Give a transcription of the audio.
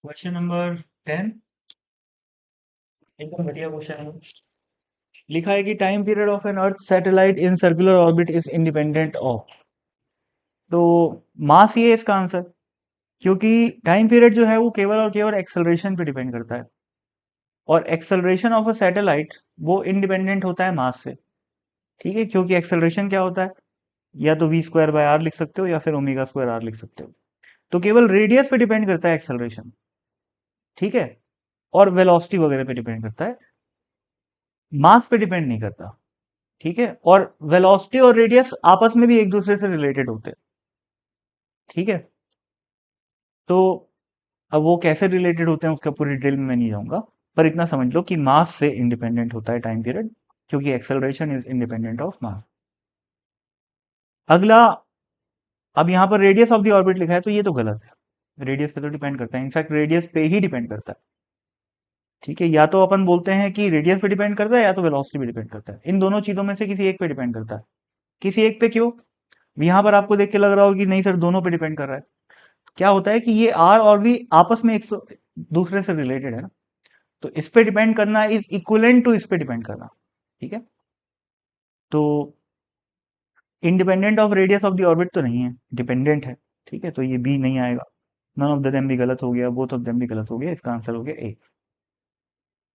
Question number 10 एकदम बढ़िया question है। लिखा है कि time period of an earth satellite in circular orbit is independent of. तो मास ही है इसका आंसर, क्योंकि टाइम पीरियड जो है वो केवल और केवल एक्सेलरेशन पे डिपेंड करता है, और एक्सेलरेशन ऑफ अ सैटेलाइट वो इंडिपेंडेंट होता है मास से। ठीक है, क्योंकि एक्सेलरेशन क्या होता है, या तो वी स्क्वायर बाय आर लिख सकते हो या फिर ओमेगा स्क्वायर आर लिख सकते हो। तो केवल रेडियस पे डिपेंड करता है एक्सेलरेशन। ठीक है, और वेलोसिटी वगैरह पे डिपेंड करता है, मास पे डिपेंड नहीं करता। ठीक है, और वेलोसिटी और रेडियस आपस में भी एक दूसरे से रिलेटेड होते हैं। ठीक है, तो अब वो कैसे रिलेटेड होते हैं उसका पूरी डिटेल में मैं नहीं जाऊंगा, पर इतना समझ लो कि मास से इंडिपेंडेंट होता है टाइम पीरियड, क्योंकि acceleration is independent of mass. अगला, अब यहाँ पर रेडियस ऑफ द ऑर्बिट लिखा है तो ये तो गलत है, रेडियस पे तो डिपेंड करता है, इनफैक्ट रेडियस पे ही डिपेंड करता है। ठीक है, या तो अपन बोलते हैं कि रेडियस पे डिपेंड करता है या तो वेलोसिटी पे डिपेंड करता है, इन दोनों चीजों में से किसी एक पे डिपेंड करता है। किसी एक पे क्यों, यहाँ पर आपको देख के लग रहा हो कि नहीं सर दोनों पे डिपेंड कर रहा है। क्या होता है कि ये आर और वी आपस में दूसरे से रिलेटेड है ना, तो इस पे डिपेंड करना इज इक्विवेलेंट टू इस पे डिपेंड करना। ठीक है, तो independent of radius of the orbit तो नहीं है, डिपेंडेंट है। ठीक है, तो ये बी नहीं आएगा, नन ऑफ देम भी गलत हो गया, बोथ ऑफ देम भी गलत हो गया, इसका आंसर हो गया ए।